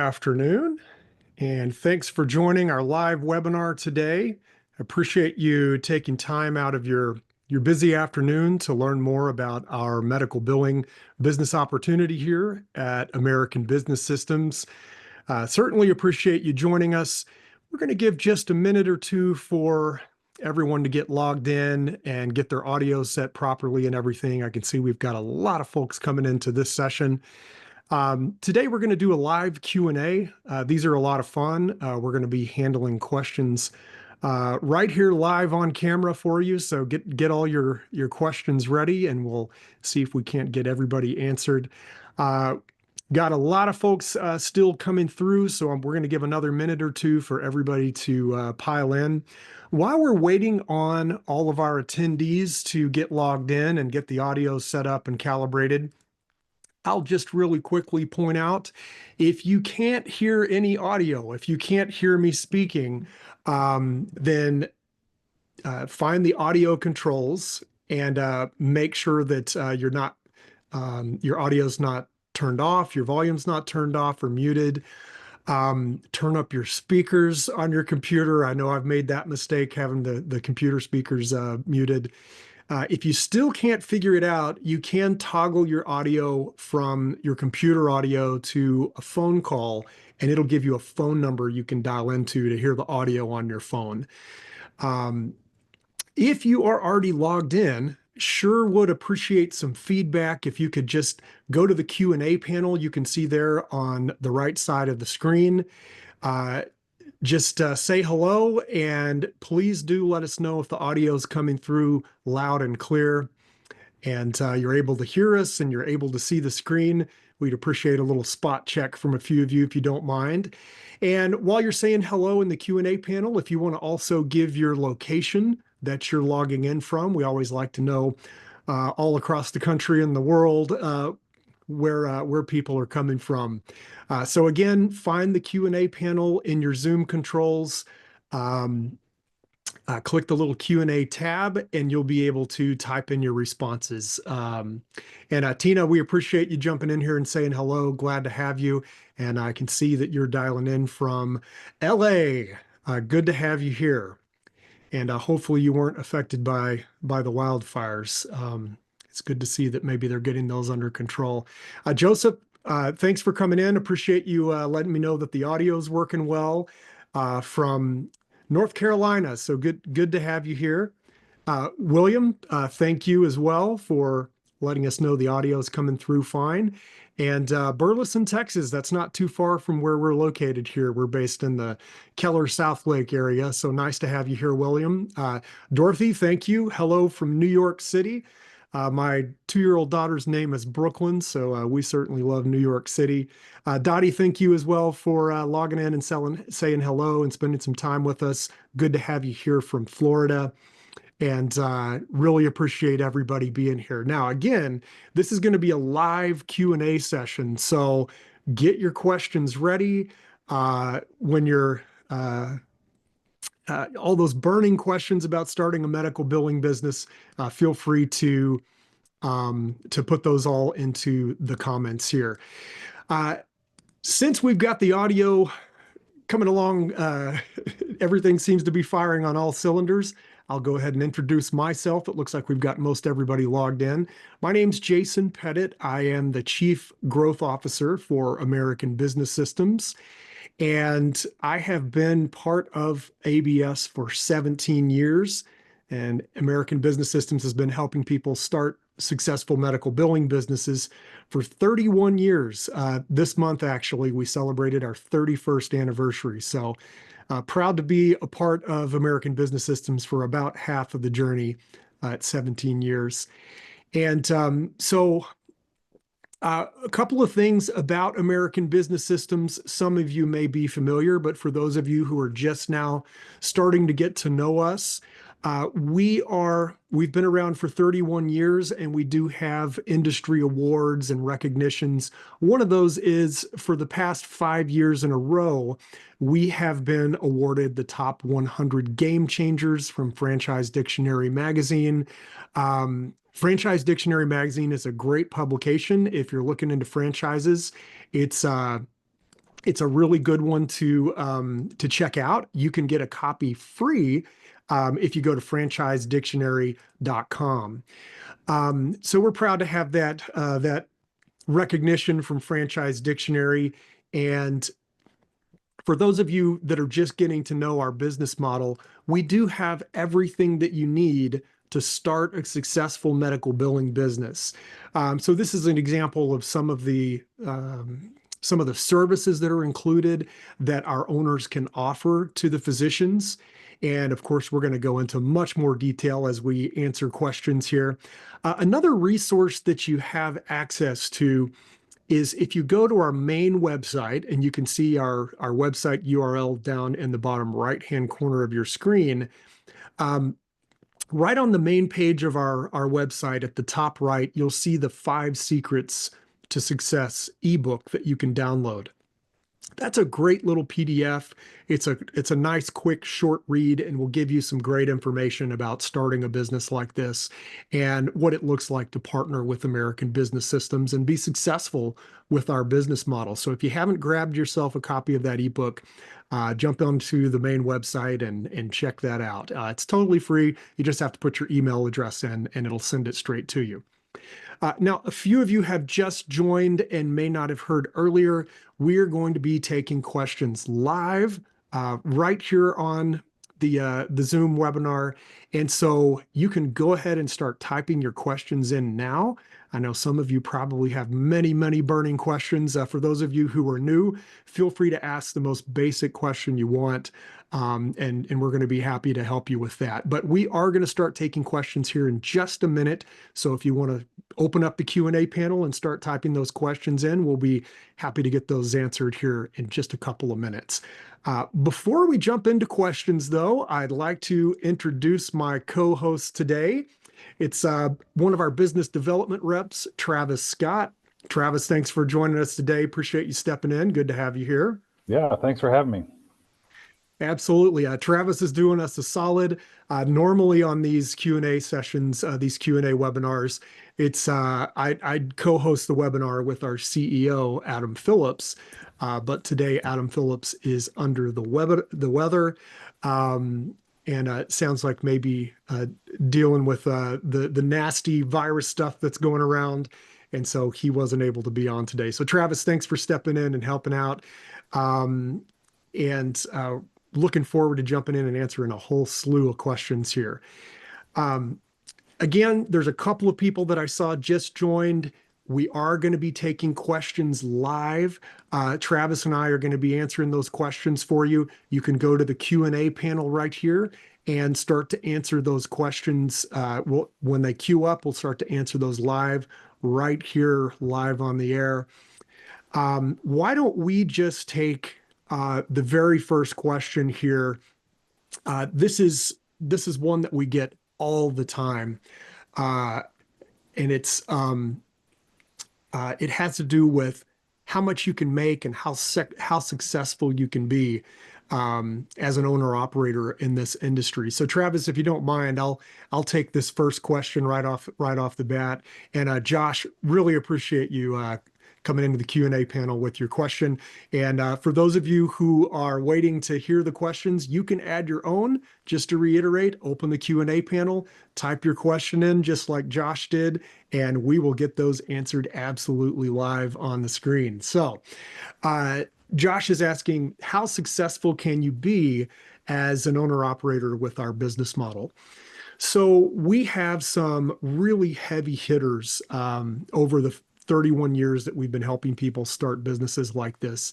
afternoon, and thanks for joining our live webinar today. Appreciate you taking time out of your busy afternoon to learn more about our medical billing business opportunity here at American Business Systems. Certainly appreciate you joining us. We're going to give just a minute or two for everyone to get logged in and get their audio set properly and everything. I can see we've got a lot of folks coming into this session. Today we're going to do a live Q&A. These are a lot of fun. We're going to be handling questions right here live on camera for you. So get all your questions ready, and we'll see if we can't get everybody answered. Got a lot of folks still coming through, so we're going to give another minute or two for everybody to pile in. While we're waiting on all of our attendees to get logged in and get the audio set up and calibrated, I'll just really quickly point out, if you can't hear any audio, if you can't hear me speaking, then find the audio controls and make sure that your audio's not turned off, your volume's not turned off or muted. Turn up your speakers on your computer. I know I've made that mistake, having the computer speakers muted. If you still can't figure it out, you can toggle your audio from your computer audio to a phone call, and it'll give you a phone number you can dial into to hear the audio on your phone. If you are already logged in, sure would appreciate some feedback. If you could just go to the Q&A panel, you can see there on the right side of the screen. Just say hello, and please do let us know if the audio is coming through loud and clear and you're able to hear us and you're able to see the screen. We'd appreciate a little spot check from a few of you if you don't mind. And while you're saying hello in the Q&A panel, if you want to also give your location that you're logging in from, we always like to know all across the country and the world where people are coming from. So again, find the Q&A panel in your Zoom controls. Click the little Q&A tab, and you'll be able to type in your responses. Tina, we appreciate you jumping in here and saying hello. Glad to have you. And I can see that you're dialing in from LA. Good to have you here. And hopefully you weren't affected by the wildfires. It's good to see that maybe they're getting those under control. Joseph, thanks for coming in. Appreciate you letting me know that the audio is working well from North Carolina. So good to have you here. William, thank you as well for letting us know the audio is coming through fine. And Burleson, Texas, that's not too far from where we're located here. We're based in the Keller South Lake area. So nice to have you here, William. Dorothy, thank you. Hello from New York City. My 2-year-old daughter's name is Brooklyn, so we certainly love New York City. Dottie, thank you as well for logging in and saying hello and spending some time with us. Good to have you here from Florida, and really appreciate everybody being here. Now, again, this is going to be a live Q&A session, so get your questions ready. When you're all those burning questions about starting a medical billing business, feel free to put those all into the comments here. Since we've got the audio coming along, everything seems to be firing on all cylinders. I'll go ahead and introduce myself. It looks like we've got most everybody logged in. My name's Jason Pettit. I am the Chief Growth Officer for American Business Systems. And I have been part of ABS for 17 years, and American Business Systems has been helping people start successful medical billing businesses for 31 years. This month, actually, we celebrated our 31st anniversary. So proud to be a part of American Business Systems for about half of the journey at 17 years. And a couple of things about American Business Systems. Some of you may be familiar, but for those of you who are just now starting to get to know us, we've been around for 31 years, and we do have industry awards and recognitions. One of those is, for the past 5 years in a row, we have been awarded the top 100 game changers from Franchise Dictionary magazine. Franchise Dictionary magazine is a great publication if you're looking into franchises. It's It's a really good one to check out. You can get a copy free if you go to franchisedictionary.com. So we're proud to have that recognition from Franchise Dictionary. And for those of you that are just getting to know our business model, we do have everything that you need to start a successful medical billing business. So this is an example of some of the services that are included that our owners can offer to the physicians. And of course, we're going to go into much more detail as we answer questions here. Another resource that you have access to is if you go to our main website, and you can see our website URL down in the bottom right-hand corner of your screen. Right on the main page of our website at the top right, you'll see the 5 Secrets to Success ebook that you can download. That's a great little PDF. It's a nice, quick, short read, and will give you some great information about starting a business like this and what it looks like to partner with American Business Systems and be successful with our business model. So if you haven't grabbed yourself a copy of that ebook, jump onto the main website and check that out. It's totally free. You just have to put your email address in, and it'll send it straight to you. Now, a few of you have just joined and may not have heard earlier. We're going to be taking questions live right here on the Zoom webinar. And so you can go ahead and start typing your questions in now. I know some of you probably have many, many burning questions. For those of you who are new, feel free to ask the most basic question you want. And we're going to be happy to help you with that. But we are going to start taking questions here in just a minute. So if you want to open up the Q&A panel and start typing those questions in, we'll be happy to get those answered here in just a couple of minutes. Before we jump into questions, though, I'd like to introduce my co-host today. It's one of our business development reps, Travis Scott. Travis, thanks for joining us today. Appreciate you stepping in. Good to have you here. Yeah, thanks for having me. Absolutely. Travis is doing us a solid. Normally on these Q&A sessions, these Q&A webinars, I'd co-host the webinar with our CEO, Adam Phillips. But today, Adam Phillips is under the weather. And it sounds like maybe dealing with the nasty virus stuff that's going around. And so he wasn't able to be on today. So Travis, thanks for stepping in and helping out. Looking forward to jumping in and answering a whole slew of questions here. Again, there's a couple of people that I saw just joined. We are going to be taking questions live. Travis and I are going to be answering those questions for you. You can go to the Q&A panel right here and start to answer those questions. When they queue up, we'll start to answer those live right here, live on the air. Why don't we just take the very first question here? This is one that we get all the time, and it has to do with how much you can make and how successful you can be as an owner operator in this industry. So Travis, if you don't mind, I'll take this first question right off the bat. And Josh, really appreciate you coming into the Q&A panel with your question. And for those of you who are waiting to hear the questions, you can add your own. Just to reiterate, open the Q&A panel, type your question in just like Josh did, and we will get those answered absolutely live on the screen. So Josh is asking, how successful can you be as an owner operator with our business model? So we have some really heavy hitters over the 31 years that we've been helping people start businesses like this.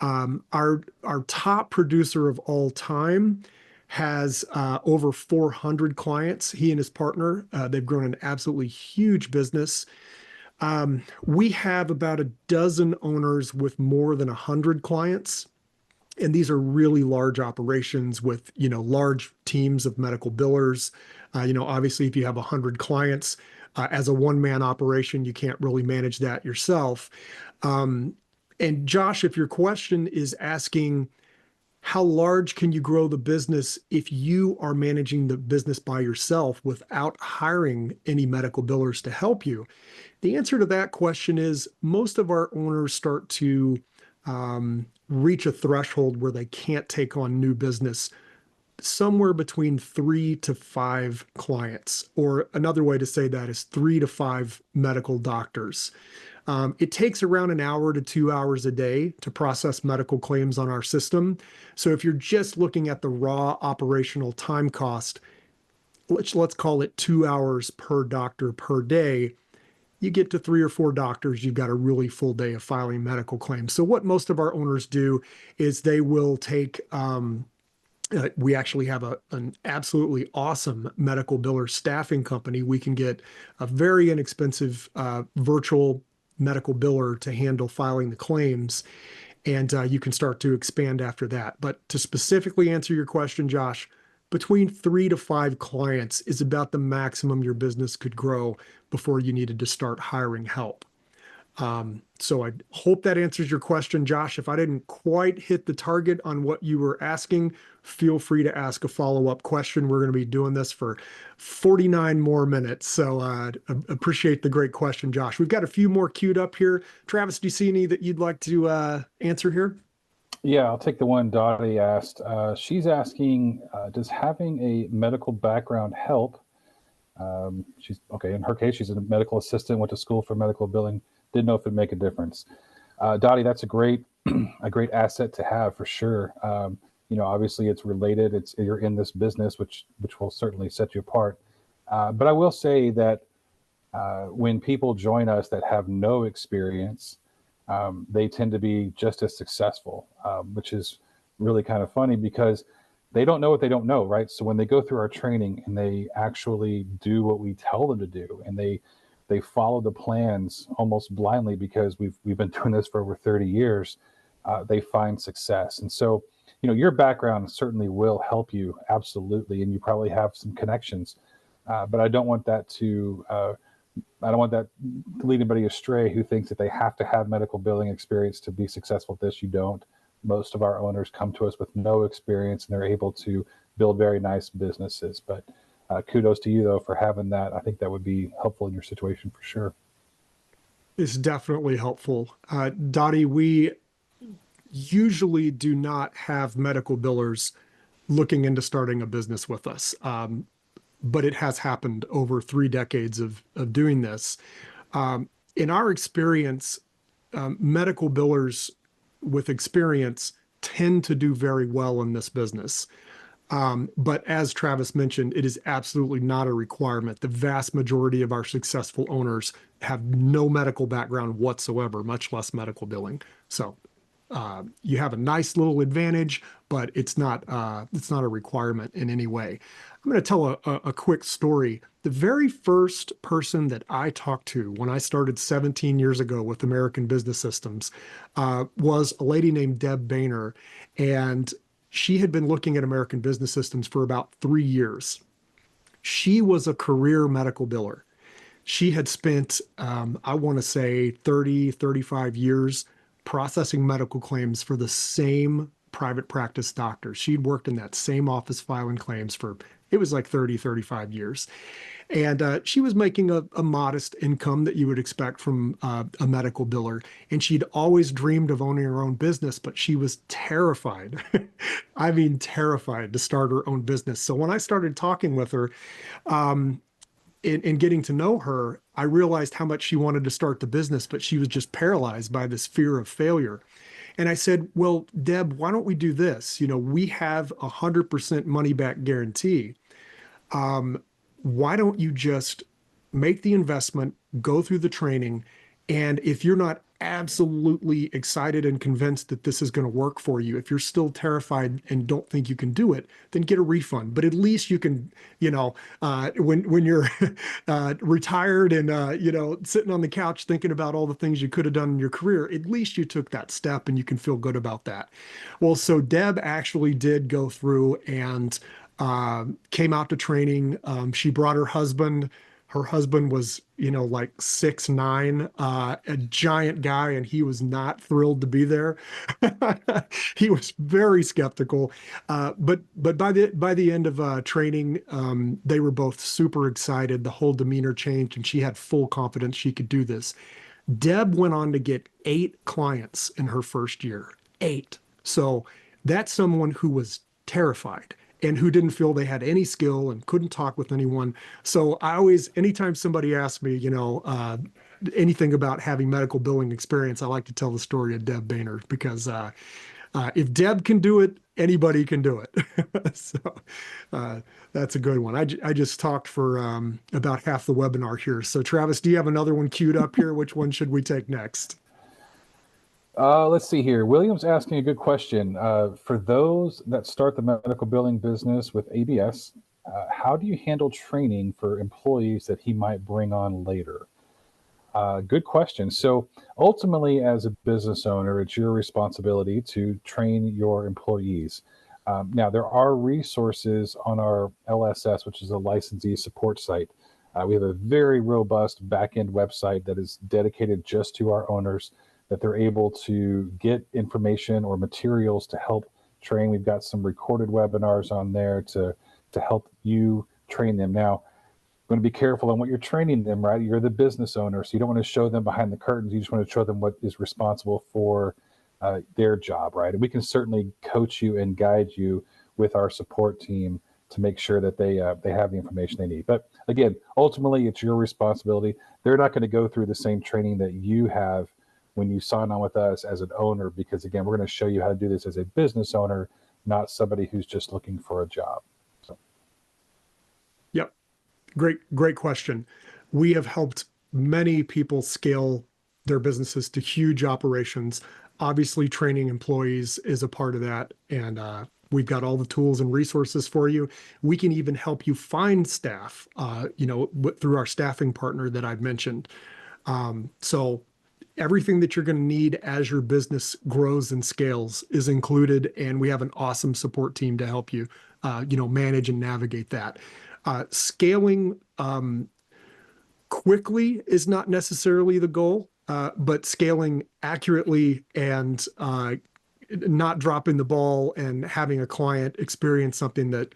Our top producer of all time has over 400 clients. He and his partner, they've grown an absolutely huge business. We have about a dozen owners with more than 100 clients. And these are really large operations with, large teams of medical billers. Obviously, if you have 100 clients, as a one-man operation, you can't really manage that yourself. And Josh, if your question is asking how large can you grow the business if you are managing the business by yourself without hiring any medical billers to help you? The answer to that question is most of our owners start to reach a threshold where they can't take on new business, somewhere between 3 to 5 clients, or another way to say that is 3 to 5 medical doctors. It takes around an hour to 2 hours a day to process medical claims on our system. So if you're just looking at the raw operational time cost, let's call it 2 hours per doctor per day. You get to 3 or 4 doctors, you've got a really full day of filing medical claims. So what most of our owners do is they will take we actually have an absolutely awesome medical biller staffing company. We can get a very inexpensive virtual medical biller to handle filing the claims, and you can start to expand after that. But to specifically answer your question, Josh, between 3 to 5 clients is about the maximum your business could grow before you needed to start hiring help. So I hope that answers your question, Josh. If I didn't quite hit the target on what you were asking, feel free to ask a follow-up question. We're going to be doing this for 49 more minutes. So appreciate the great question, Josh. We've got a few more queued up here. Travis, do you see any that you'd like to answer here? Yeah, I'll take the one Dottie asked. She's asking, does having a medical background help? She's okay. In her case, she's a medical assistant, went to school for medical billing. Didn't know if it'd make a difference. Dottie, that's a great asset to have for sure. Obviously it's related. You're in this business, which will certainly set you apart. But I will say that when people join us that have no experience, they tend to be just as successful, which is really kind of funny because they don't know what they don't know, right? So when they go through our training and they actually do what we tell them to do, and they follow the plans almost blindly because we've been doing this for over 30 years, they find success. And so, your background certainly will help you, absolutely, and you probably have some connections. But I don't want that to lead anybody astray who thinks that they have to have medical billing experience to be successful at this. You don't. Most of our owners come to us with no experience, and they're able to build very nice businesses. But kudos to you, though, for having that. I think that would be helpful in your situation for sure. It's definitely helpful. Dottie, we usually do not have medical billers looking into starting a business with us. But it has happened over 3 decades of doing this. In our experience, medical billers with experience tend to do very well in this business. But as Travis mentioned, it is absolutely not a requirement. The vast majority of our successful owners have no medical background whatsoever, much less medical billing. So you have a nice little advantage, but it's not a requirement in any way. I'm going to tell a quick story. The very first person that I talked to when I started 17 years ago with American Business Systems was a lady named Deb Boehner, and she had been looking at American Business Systems for about 3 years. She was a career medical biller. She had spent, I want to say, 30, 35 years processing medical claims for the same private practice doctors. She'd worked in that same office filing claims for, it was like 30, 35 years. And she was making a modest income that you would expect from a medical biller. And she'd always dreamed of owning her own business, but she was terrified. I mean, terrified to start her own business. So when I started talking with her, in getting to know her, I realized how much she wanted to start the business, but she was just paralyzed by this fear of failure. And I said, well, Deb, why don't we do this? We have 100% money back guarantee. Why don't you just make the investment, go through the training, and if you're not absolutely excited and convinced that this is going to work for you, if you're still terrified and don't think you can do it, then get a refund. But at least you can, when you're retired and sitting on the couch thinking about all the things you could have done in your career, at least you took that step and you can feel good about that. Well, so Deb actually did go through and came out to training. She brought her husband. Her husband was, like 6'9", a giant guy, and he was not thrilled to be there. He was very skeptical. But by the end of training, they were both super excited. The whole demeanor changed, and she had full confidence she could do this. Deb went on to get 8 clients in her first year. 8. So that's someone who was terrified and who didn't feel they had any skill and couldn't talk with anyone. So I always, anytime somebody asks me, anything about having medical billing experience, I like to tell the story of Deb Boehner because if Deb can do it, anybody can do it. So uh, that's a good one. I just talked for about half the webinar here. So Travis, do you have another one queued up here? Which one should we take next? Let's see here. William's asking a good question. For those that start the medical billing business with ABS, how do you handle training for employees that he might bring on later? Good question. So ultimately, as a business owner, it's your responsibility to train your employees. Now, there are resources on our LSS, which is a licensee support site. We have a very robust backend website that is dedicated just to our owners, that they're able to get information or materials to help train. We've got some recorded webinars on there to help you train them. Now, going to be careful on what you're training them, right? You're the business owner, so you don't want to show them behind the curtains. You just want to show them what is responsible for their job, right? And we can certainly coach you and guide you with our support team to make sure that they have the information they need. But again, ultimately, it's your responsibility. They're not going to go through the same training that you have when you sign on with us as an owner, because again, we're going to show you how to do this as a business owner, not somebody who's just looking for a job. So. Yep. Great question. We have helped many people scale their businesses to huge operations. Obviously, training employees is a part of that. And we've got all the tools and resources for you. We can even help you find staff, through our staffing partner that I've mentioned. So everything that you're going to need as your business grows and scales is included. And we have an awesome support team to help you, manage and navigate that. Scaling quickly is not necessarily the goal, but scaling accurately and not dropping the ball and having a client experience something that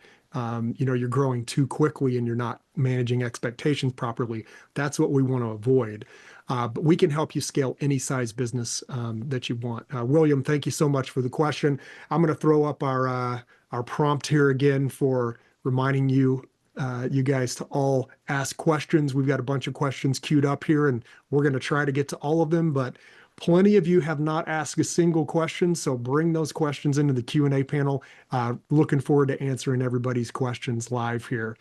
you're growing too quickly and you're not managing expectations properly. That's what we want to avoid. But we can help you scale any size business that you want. William, thank you so much for the question. I'm going to throw up our prompt here again for reminding you guys to all ask questions. We've got a bunch of questions queued up here, and we're going to try to get to all of them, but plenty of you have not asked a single question, so bring those questions into the Q&A panel. Looking forward to answering everybody's questions live here.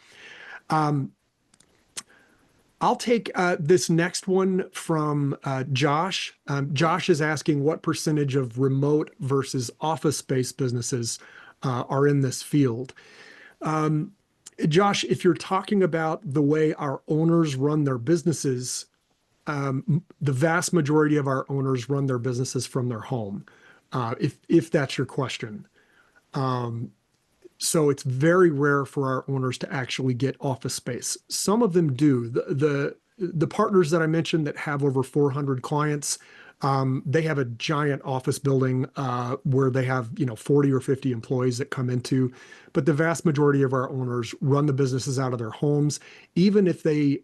I'll take this next one from Josh. Josh is asking what percentage of remote versus office-based businesses are in this field. Josh, if you're talking about the way our owners run their businesses, the vast majority of our owners run their businesses from their home, if that's your question. So it's very rare for our owners to actually get office space. Some of them do. The partners that I mentioned that have over 400 clients, they have a giant office building where they have 40 or 50 employees that come into. But the vast majority of our owners run the businesses out of their homes, even if they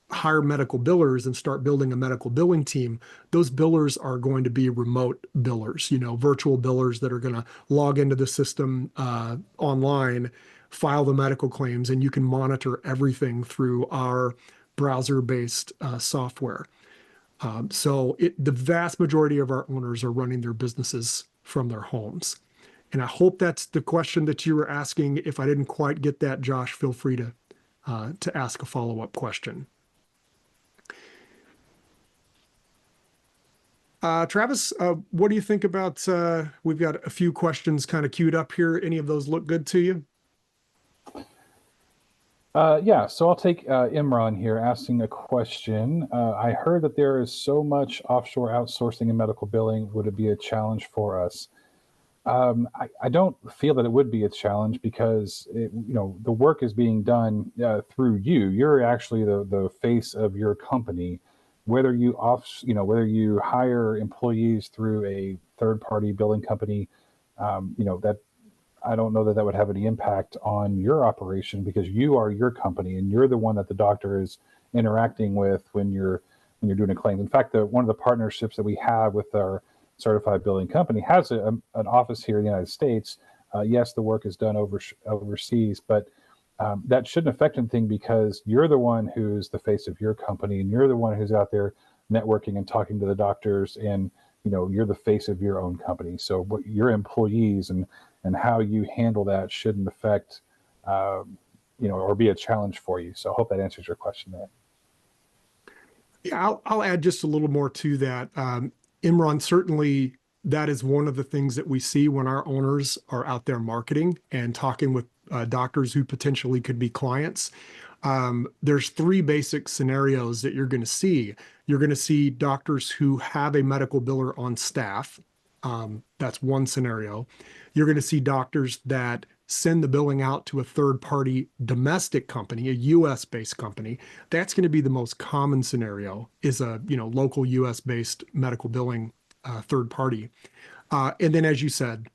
hire medical billers and start building a medical billing team. Those billers are going to be remote billers, virtual billers that are going to log into the system online, file the medical claims, and you can monitor everything through our browser-based software. So the vast majority of our owners are running their businesses from their homes. And I hope that's the question that you were asking. If I didn't quite get that, Josh, feel free to ask a follow-up question. Travis, what do you think about, we've got a few questions kind of queued up here. Any of those look good to you? Yeah, so I'll take Imran here asking a question. I heard that there is so much offshore outsourcing in medical billing. Would it be a challenge for us? I don't feel that it would be a challenge because the work is being done through you. You're actually the face of your company. Whether you whether you hire employees through a third-party billing company, that I don't know that that would have any impact on your operation because you are your company and you're the one that the doctor is interacting with when you're when you're doing a claim. In fact, one of the partnerships that we have with our certified billing company has an office here in the United States. Yes, the work is done overseas, but that shouldn't affect anything because you're the one who's the face of your company, and you're the one who's out there networking and talking to the doctors, and you're the face of your own company. So what your employees and how you handle that shouldn't affect or be a challenge for you. So I hope that answers your question there. Yeah, I'll add just a little more to that. Imran, certainly that is one of the things that we see when our owners are out there marketing and talking with doctors who potentially could be clients. There's three basic scenarios that you're going to see. You're going to see doctors who have a medical biller on staff. That's one scenario. You're going to see doctors that send the billing out to a third-party domestic company, a U.S.-based company. That's going to be the most common scenario, is a local U.S.-based medical billing third party. And then, as you said,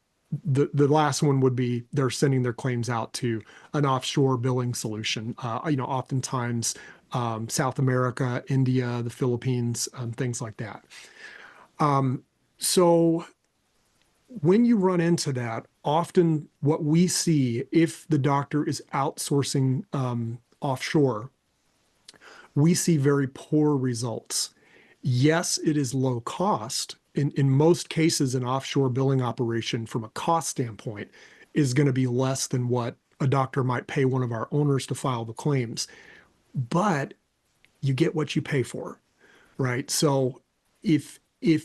the last one would be they're sending their claims out to an offshore billing solution. Oftentimes South America, India, the Philippines, things like that. So when you run into that, often what we see, if the doctor is outsourcing offshore, we see very poor results. Yes, it is low cost. In most cases, an offshore billing operation from a cost standpoint is going to be less than what a doctor might pay one of our owners to file the claims. But you get what you pay for, right? So if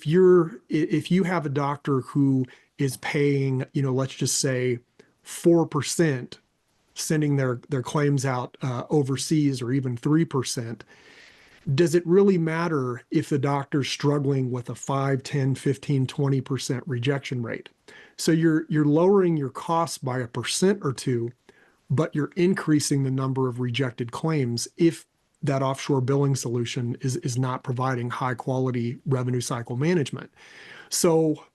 you have a doctor who is paying, let's just say 4%, sending their claims out overseas, or even 3%, does it really matter if the doctor's struggling with a 5, 10, 15, 20% rejection rate? So you're lowering your costs by 1% or 2%, but you're increasing the number of rejected claims if that offshore billing solution is not providing high quality revenue cycle management. So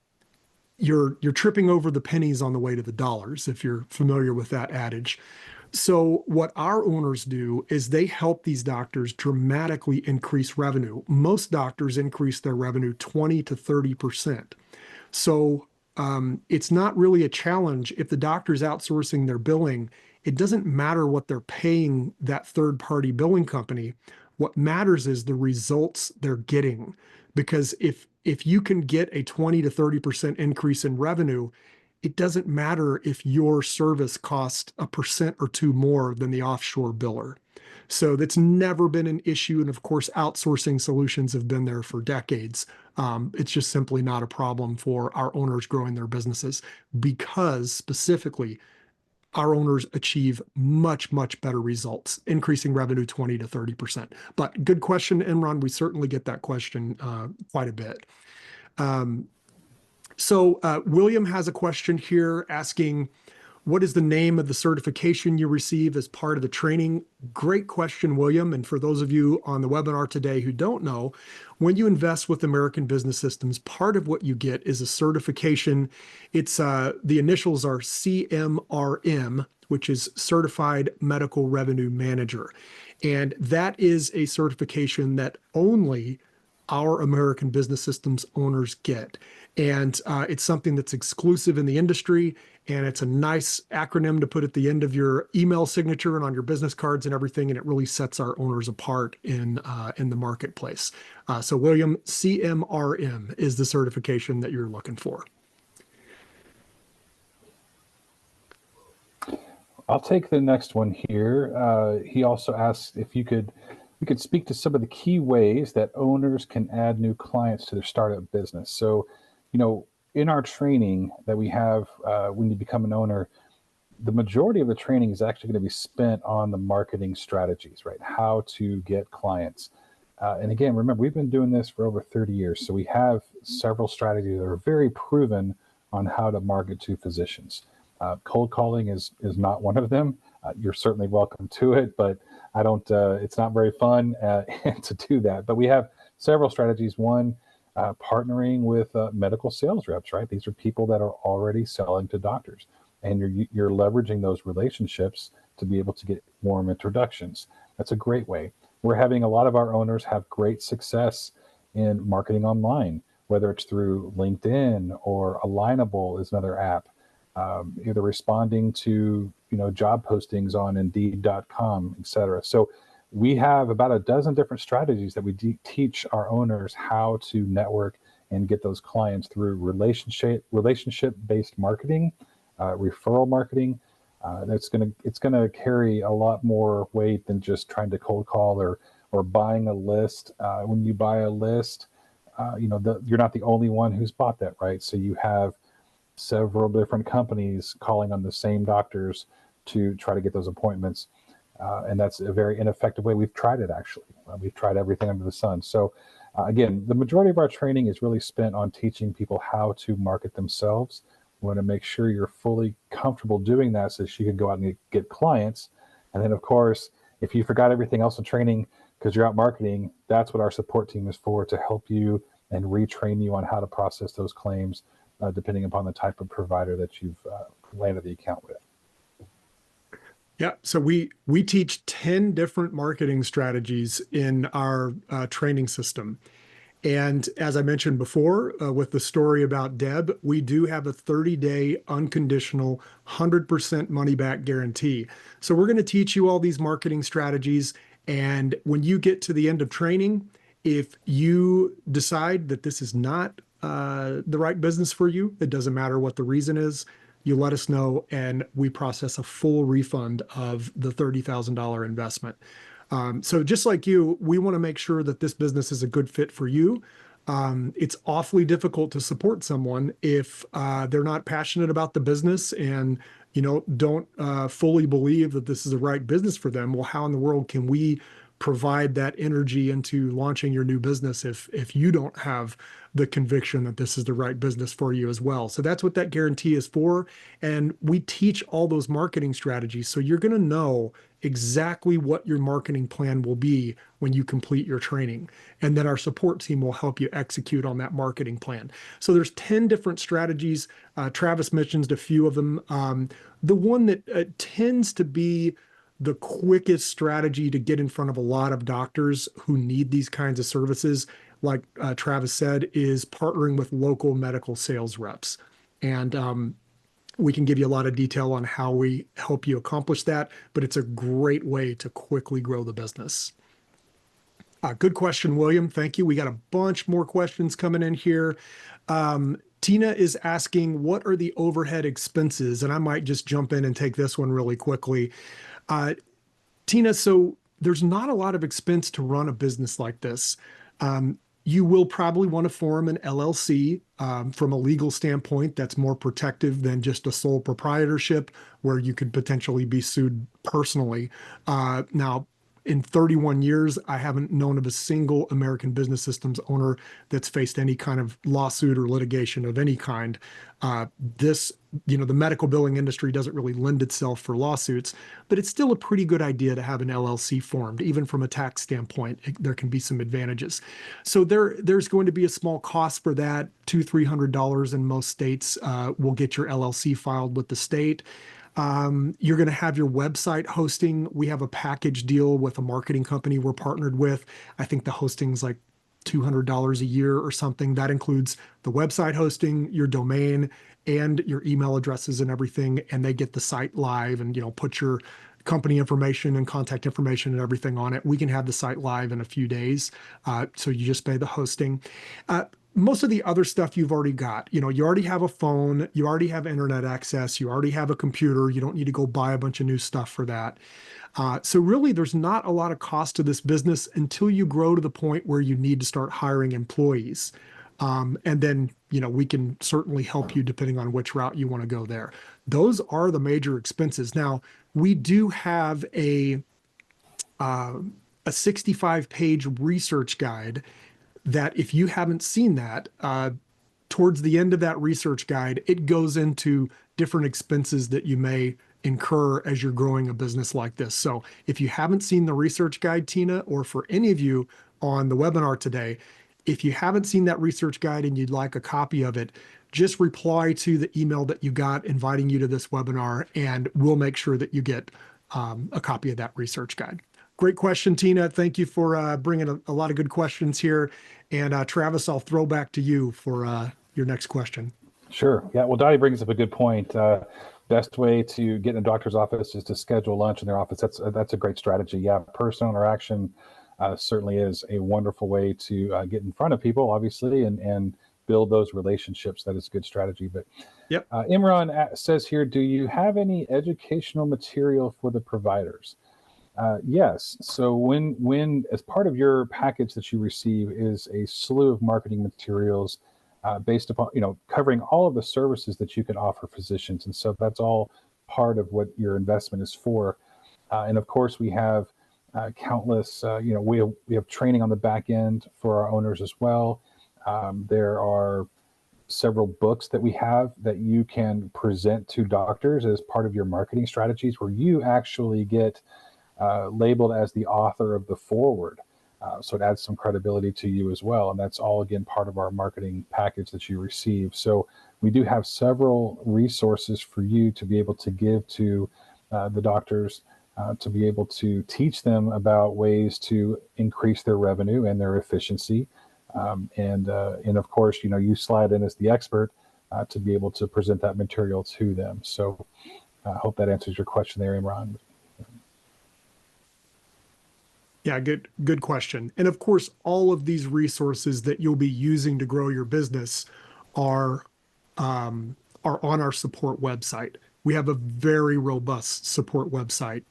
you're tripping over the pennies on the way to the dollars, if you're familiar with that adage. So what our owners do is they help these doctors dramatically increase revenue. Most doctors increase their revenue 20 to 30%. So it's not really a challenge if the doctor's outsourcing their billing. It doesn't matter what they're paying that third-party billing company. What matters is the results they're getting. Because if you can get a 20 to 30% increase in revenue, it doesn't matter if your service costs 1% or 2% more than the offshore biller. So that's never been an issue. And of course, outsourcing solutions have been there for decades. It's just simply not a problem for our owners growing their businesses, because specifically our owners achieve much, much better results, increasing revenue 20 to 30%. But good question, Imran. We certainly get that question quite a bit. So William has a question here asking, what is the name of the certification you receive as part of the training? Great question, William. And for those of you on the webinar today who don't know, when you invest with American Business Systems, part of what you get is a certification. It's the initials are CMRM, which is Certified Medical Revenue Manager. And that is a certification that only our American Business Systems owners get. And it's something that's exclusive in the industry, and it's a nice acronym to put at the end of your email signature and on your business cards and everything, and it really sets our owners apart in the marketplace. So William, CMRM is the certification that you're looking for. I'll take the next one here. He also asked if you could speak to some of the key ways that owners can add new clients to their startup business. So, in our training that we have when you become an owner, the majority of the training is actually going to be spent on the marketing strategies, right? How to get clients. And again, remember, we've been doing this for over 30 years. So we have several strategies that are very proven on how to market to physicians. Cold calling is not one of them. You're certainly welcome to it, but I don't, it's not very fun to do that. But we have several strategies. One, partnering with medical sales reps, right? These are people that are already selling to doctors, and you're leveraging those relationships to be able to get warm introductions. That's a great way. we're having a lot of our owners have great success in marketing online, whether it's through LinkedIn or Alignable is another app, either responding to job postings on Indeed.com, et cetera. So we have about a dozen different strategies that we teach our owners how to network and get those clients through relationship based marketing, referral marketing. It's gonna carry a lot more weight than just trying to cold call or buying a list. When you buy a list, you're not the only one who's bought that, right? So you have several different companies calling on the same doctors to try to get those appointments. And that's a very ineffective way. We've tried it, actually. We've tried everything under the sun. So again, the majority of our training is really spent on teaching people how to market themselves. We want to make sure you're fully comfortable doing that so that you can go out and get clients. And then, of course, if you forgot everything else in training because you're out marketing, that's what our support team is for, to help you and retrain you on how to process those claims, depending upon the type of provider that you've landed the account with. Yeah, so we teach 10 different marketing strategies in our training system. And as I mentioned before, with the story about Deb, we do have a 30-day unconditional 100% money back guarantee. So we're going to teach you all these marketing strategies. And when you get to the end of training, if you decide that this is not the right business for you, it doesn't matter what the reason is, you let us know and we process a full refund of the $30,000 investment. So just like you, we want to make sure that this business is a good fit for you. It's awfully difficult to support someone if they're not passionate about the business and don't fully believe that this is the right business for them. Well, how in the world can we provide that energy into launching your new business if you don't have the conviction that this is the right business for you as well? So that's what that guarantee is for. And we teach all those marketing strategies. So you're going to know exactly what your marketing plan will be when you complete your training. And then our support team will help you execute on that marketing plan. So there's 10 different strategies. Travis mentioned a few of them. The one that tends to be the quickest strategy to get in front of a lot of doctors who need these kinds of services, like Travis said, is partnering with local medical sales reps. And we can give you a lot of detail on how we help you accomplish that, but it's a great way to quickly grow the business. Good question, William. Thank you. We got a bunch more questions coming in here. Tina is asking, what are the overhead expenses? And I might just jump in and take this one really quickly. Tina, so there's not a lot of expense to run a business like this. You will probably want to form an LLC. From a legal standpoint, that's more protective than just a sole proprietorship where you could potentially be sued personally. Now, in 31 years, I haven't known of a single American Business Systems owner that's faced any kind of lawsuit or litigation of any kind. The medical billing industry doesn't really lend itself for lawsuits, but it's still a pretty good idea to have an LLC formed. Even from a tax standpoint, there can be some advantages. So there's going to be a small cost for that. $200-300 in most states will get your LLC filed with the state. You're going to have your website hosting. We have a package deal with a marketing company we're partnered with. I think the hosting's like $200 a year or something. That includes the website hosting, your domain, and your email addresses and everything. And they get the site live and, put your company information and contact information and everything on it. We can have the site live in a few days. So you just pay the hosting. Most of the other stuff you've already got. You already have a phone, you already have internet access, you already have a computer. You don't need to go buy a bunch of new stuff for that. So really, there's not a lot of cost to this business until you grow to the point where you need to start hiring employees. And then, we can certainly help you depending on which route you want to go there. Those are the major expenses. Now, we do have a 65-page research guide that if you haven't seen that, towards the end of that research guide, it goes into different expenses that you may incur as you're growing a business like this. So if you haven't seen the research guide, Tina, or for any of you on the webinar today, if you haven't seen that research guide and you'd like a copy of it, just reply to the email that you got inviting you to this webinar, and we'll make sure that you get a copy of that research guide. Great question, Tina. Thank you for bringing a lot of good questions here. And Travis, I'll throw back to you for your next question. Sure. Yeah. Well, Dottie brings up a good point. Best way to get in a doctor's office is to schedule lunch in their office. That's a great strategy. Yeah. Personal interaction certainly is a wonderful way to get in front of people, obviously, and build those relationships. That is a good strategy. But Yep. Imran says here, do you have any educational material for the providers? Yes. So when as part of your package that you receive is a slew of marketing materials based upon, covering all of the services that you can offer physicians. And so that's all part of what your investment is for. And of course, we have countless, we have training on the back end for our owners as well. There are several books that we have that you can present to doctors as part of your marketing strategies, where you actually get labeled as the author of the foreword. So it adds some credibility to you as well. And that's all, again, part of our marketing package that you receive. So we do have several resources for you to be able to give to the doctors, to be able to teach them about ways to increase their revenue and their efficiency. And of course, you slide in as the expert to be able to present that material to them. So I hope that answers your question there, Imran. Yeah, good question. And of course, all of these resources that you'll be using to grow your business are on our support website. We have a very robust support website.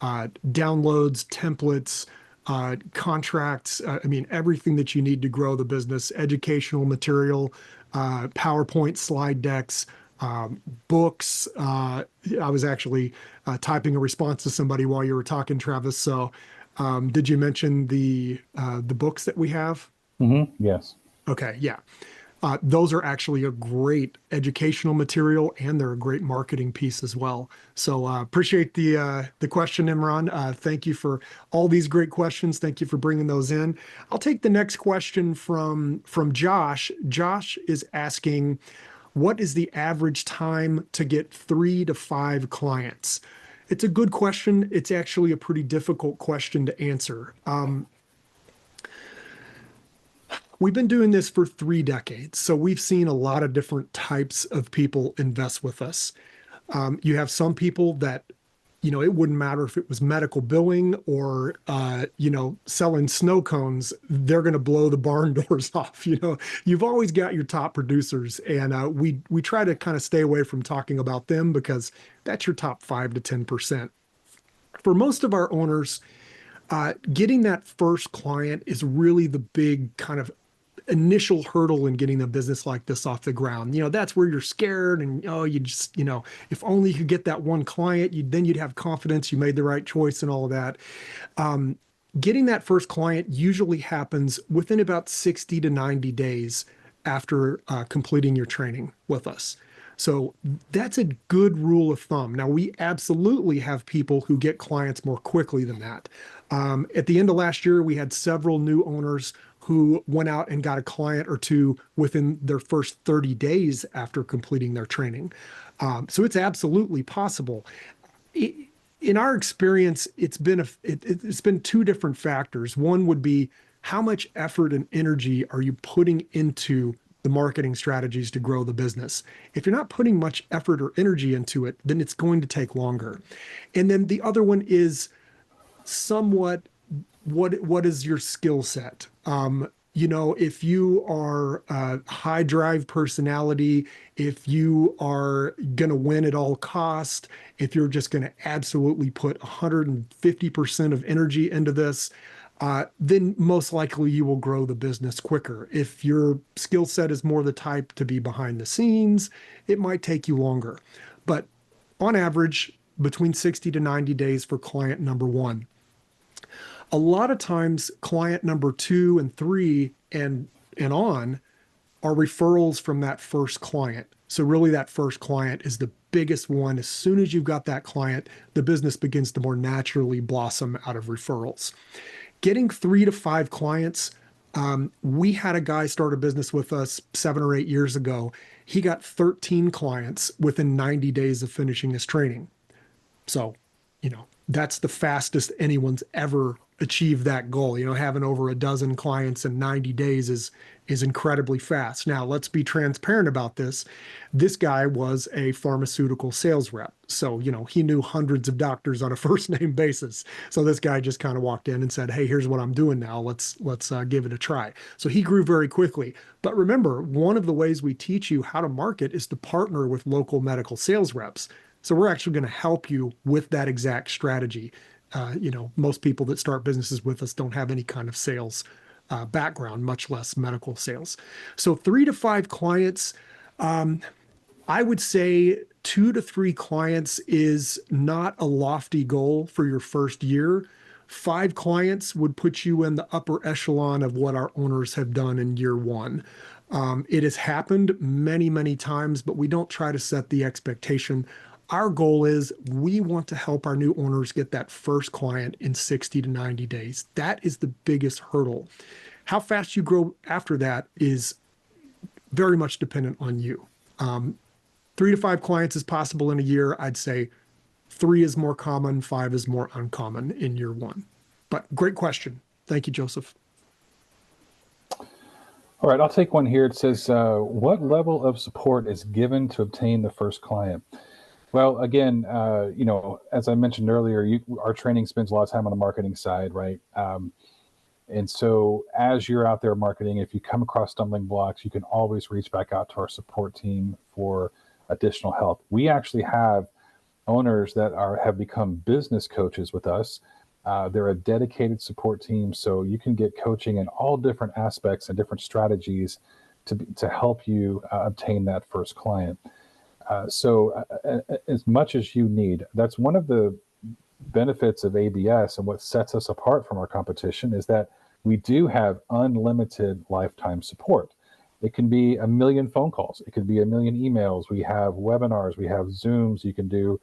Downloads, templates, contracts, everything that you need to grow the business, educational material, PowerPoint slide decks, books. I was actually typing a response to somebody while you were talking, Travis. So did you mention the books that we have? Mm-hmm. Yes. Okay, yeah. Those are actually a great educational material, and they're a great marketing piece as well. So appreciate the question, Imran. Thank you for all these great questions. Thank you for bringing those in. I'll take the next question from Josh. Josh is asking, what is the average time to get 3 to 5 clients? It's a good question. It's actually a pretty difficult question to answer. We've been doing this for 3 decades, so we've seen a lot of different types of people invest with us. You have some people that, it wouldn't matter if it was medical billing or, selling snow cones, they're going to blow the barn doors off. You've always got your top producers, and we try to kind of stay away from talking about them because that's your top 5 to 10%. For most of our owners, getting that first client is really the big kind of initial hurdle in getting a business like this off the ground. That's where you're scared and, you just, if only you could get that one client, then you'd have confidence you made the right choice and all of that. Getting that first client usually happens within about 60 to 90 days after completing your training with us. So that's a good rule of thumb. Now, we absolutely have people who get clients more quickly than that. At the end of last year, we had several new owners who went out and got a client or two within their first 30 days after completing their training. So it's absolutely possible. In our experience, it's been 2 different factors. One would be, how much effort and energy are you putting into the marketing strategies to grow the business? If you're not putting much effort or energy into it, then it's going to take longer. And then the other one is somewhat, what is your skill set? If you are a high drive personality, if you are going to win at all cost, if you're just going to absolutely put 150% of energy into this, then most likely you will grow the business quicker. If your skill set is more the type to be behind the scenes, it might take you longer. But on average, between 60 to 90 days for client number 1. A lot of times client number 2 and 3 and on are referrals from that first client. So really that first client is the biggest one. As soon as you've got that client, the business begins to more naturally blossom out of referrals. Getting 3 to 5 clients, we had a guy start a business with us 7 or 8 years ago. He got 13 clients within 90 days of finishing his training. So, That's the fastest anyone's ever achieved that goal. Having over a dozen clients in 90 days is incredibly fast. Now, let's be transparent about this. This guy was a pharmaceutical sales rep. So, he knew hundreds of doctors on a first name basis. So this guy just kind of walked in and said, "Hey, here's what I'm doing now. Let's give it a try." So he grew very quickly. But remember, one of the ways we teach you how to market is to partner with local medical sales reps. So we're actually going to help you with that exact strategy. Most people that start businesses with us don't have any kind of sales background, much less medical sales. So 3 to 5 clients, I would say 2 to 3 clients is not a lofty goal for your first year. 5 clients would put you in the upper echelon of what our owners have done in year one. It has happened many, many times, but we don't try to set the expectation. Our goal is we want to help our new owners get that first client in 60 to 90 days. That is the biggest hurdle. How fast you grow after that is very much dependent on you. 3 to 5 clients is possible in a year. I'd say 3 is more common, 5 is more uncommon in year one. But great question. Thank you, Joseph. All right, I'll take one here. It says, what level of support is given to obtain the first client? Well, again, as I mentioned earlier, our training spends a lot of time on the marketing side, right? And so as you're out there marketing, if you come across stumbling blocks, you can always reach back out to our support team for additional help. We actually have owners that have become business coaches with us. They're a dedicated support team, so you can get coaching in all different aspects and different strategies to help you obtain that first client. So as much as you need, that's one of the benefits of ABS, and what sets us apart from our competition is that we do have unlimited lifetime support. It can be a million phone calls. It could be a million emails. We have webinars. We have Zooms you can do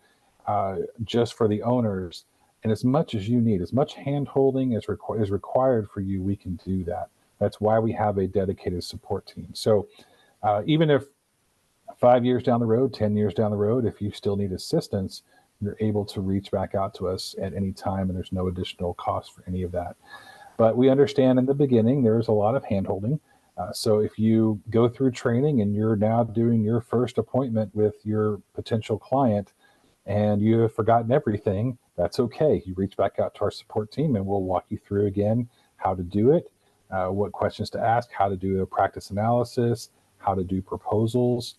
just for the owners. And as much as you need, as much hand-holding as is required for you, we can do that. That's why we have a dedicated support team. So even if 5 years down the road, 10 years down the road, if you still need assistance, you're able to reach back out to us at any time, and there's no additional cost for any of that. But we understand in the beginning, there's a lot of handholding. So if you go through training and you're now doing your first appointment with your potential client and you have forgotten everything, that's okay. You reach back out to our support team and we'll walk you through again how to do it, what questions to ask, how to do a practice analysis, how to do proposals.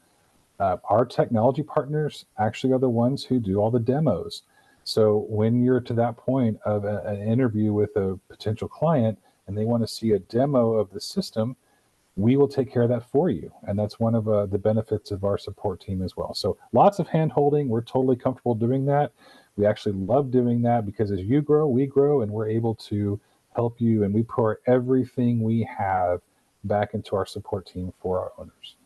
Our technology partners actually are the ones who do all the demos. So when you're to that point of an interview with a potential client and they want to see a demo of the system, we will take care of that for you. And that's one of the benefits of our support team as well. So lots of hand holding. We're totally comfortable doing that. We actually love doing that because as you grow, we grow, and we're able to help you. And we pour everything we have back into our support team for our owners.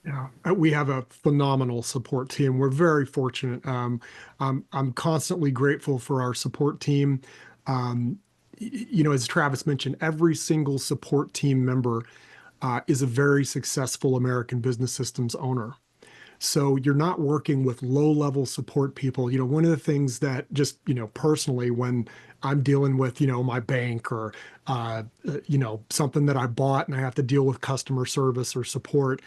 Yeah, we have a phenomenal support team. We're very fortunate. I'm constantly grateful for our support team. As Travis mentioned, every single support team member is a very successful American Business Systems owner. So you're not working with low-level support people. One of the things that just, personally, when I'm dealing with, my bank or, something that I bought and I have to deal with customer service or support,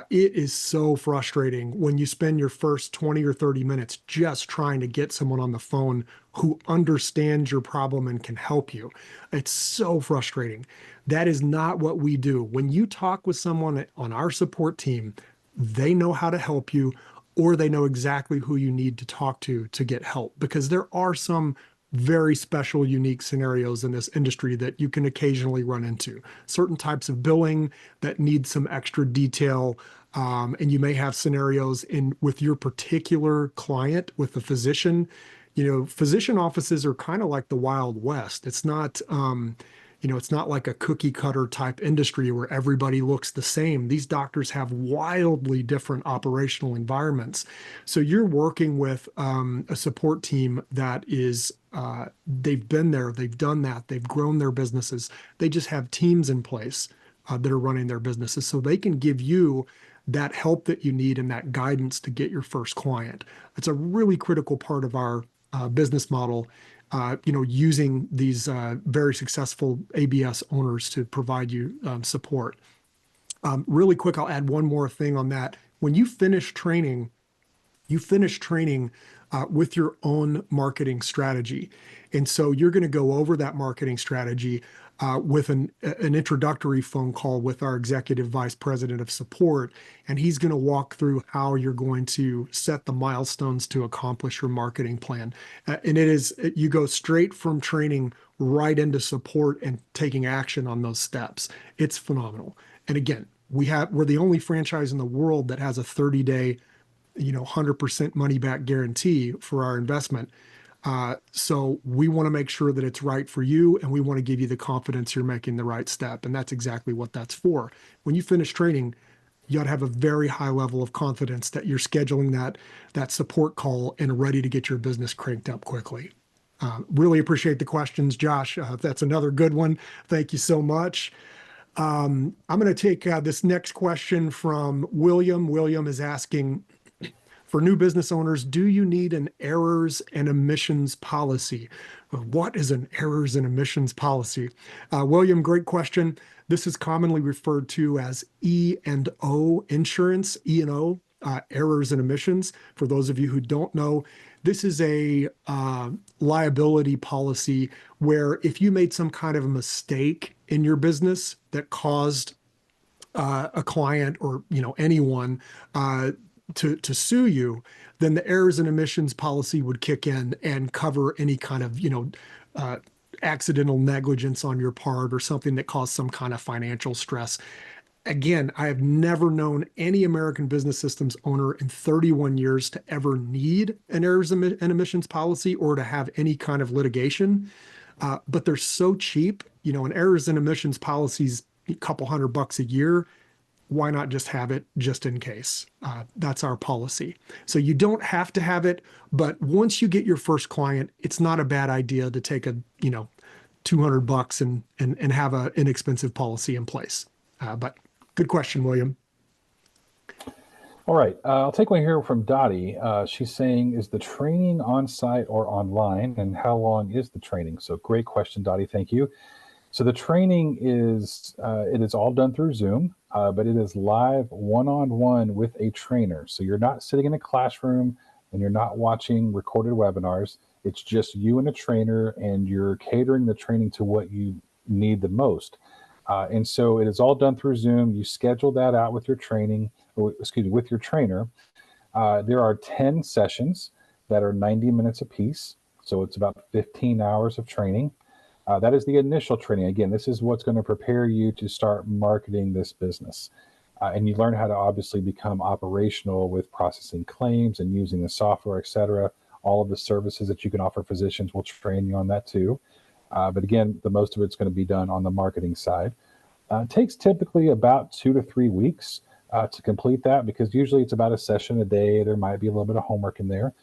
it is so frustrating when you spend your first 20 or 30 minutes just trying to get someone on the phone who understands your problem and can help you. It's so frustrating. That is not what we do. When you talk with someone on our support team, they know how to help you, or they know exactly who you need to talk to get help, because there are some very special, unique scenarios in this industry that you can occasionally run into. Certain types of billing that need some extra detail, and you may have scenarios with your particular client, with the physician. Physician offices are kind of like the Wild West. It's not, it's not like a cookie cutter type industry where everybody looks the same. These doctors have wildly different operational environments. So you're working with a support team that is, they've been there, they've done that, they've grown their businesses. They just have teams in place that are running their businesses, so they can give you that help that you need and that guidance to get your first client. It's a really critical part of our business model, using these very successful ABS owners to provide you support. Really quick, I'll add one more thing on that. When you finish training with your own marketing strategy. And so you're going to go over that marketing strategy with an introductory phone call with our executive vice president of support. And he's going to walk through how you're going to set the milestones to accomplish your marketing plan. And you go straight from training right into support and taking action on those steps. It's phenomenal. And again, we're the only franchise in the world that has a 30-day 100% money back guarantee for our investment. So we want to make sure that it's right for you, and we want to give you the confidence you're making the right step. And that's exactly what that's for. When you finish training, you ought to have a very high level of confidence that you're scheduling that support call and ready to get your business cranked up quickly. Really appreciate the questions, Josh. That's another good one. Thank you so much. I'm going to take this next question from William. William is asking, for new business owners, do you need an errors and omissions policy? What is an errors and omissions policy? William, great question. This is commonly referred to as E&O insurance, E&O, errors and omissions. For those of you who don't know, this is a liability policy where if you made some kind of a mistake in your business that caused a client or anyone to sue you, then the errors and omissions policy would kick in and cover any kind of accidental negligence on your part or something that caused some kind of financial stress. Again, I have never known any American Business Systems owner in 31 years to ever need an errors and omissions policy or to have any kind of litigation. But they're so cheap, an errors and omissions policy's a couple $100 a year. Why not just have it just in case? That's our policy. So you don't have to have it, but once you get your first client, it's not a bad idea to take a $200 and have an inexpensive policy in place. But good question, William. All right, I'll take one here from Dottie. She's saying, is the training on site or online, and how long is the training? So great question, Dottie. Thank you. So the training is it is all done through Zoom, but it is live one-on-one with a trainer. So you're not sitting in a classroom and you're not watching recorded webinars. It's just you and a trainer, and you're catering the training to what you need the most. And so it is all done through Zoom. You schedule that out with your with your trainer. There are 10 sessions that are 90 minutes apiece. So it's about 15 hours of training. That is the initial training. Again, this is what's going to prepare you to start marketing this business. And you learn how to obviously become operational with processing claims and using the software, et cetera. All of the services that you can offer physicians will train you on that too. But again, the most of it's going to be done on the marketing side. It takes typically about 2 to 3 weeks to complete that, because usually it's about a session a day. There might be a little bit of homework in there.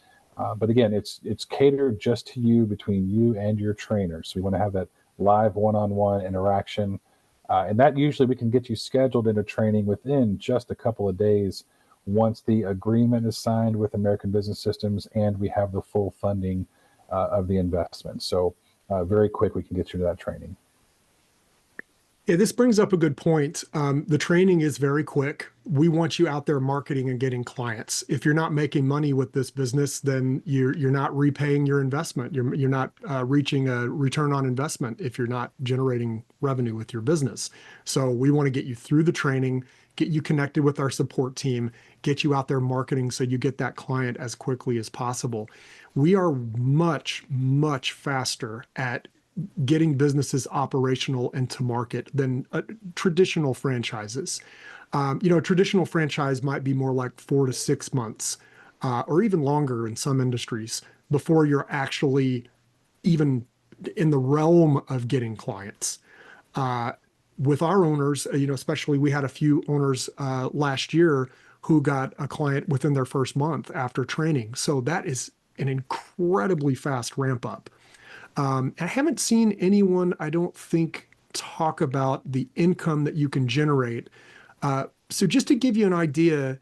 But again, it's catered just to you, between you and your trainer. So we want to have that live one-on-one interaction. And that usually we can get you scheduled into training within just a couple of days once the agreement is signed with American Business Systems and we have the full funding of the investment. So very quick, we can get you to that training. Yeah, this brings up a good point. The training is very quick. We want you out there marketing and getting clients. If you're not making money with this business, then you're not repaying your investment. You're not reaching a return on investment if you're not generating revenue with your business. So we want to get you through the training, get you connected with our support team, get you out there marketing so you get that client as quickly as possible. We are much, much faster at getting businesses operational and to market than traditional franchises. A traditional franchise might be more like 4 to 6 months or even longer in some industries before you're actually even in the realm of getting clients. With our owners, especially we had a few owners last year who got a client within their first month after training. So that is an incredibly fast ramp up. I haven't seen anyone, I don't think, talk about the income that you can generate. So just to give you an idea,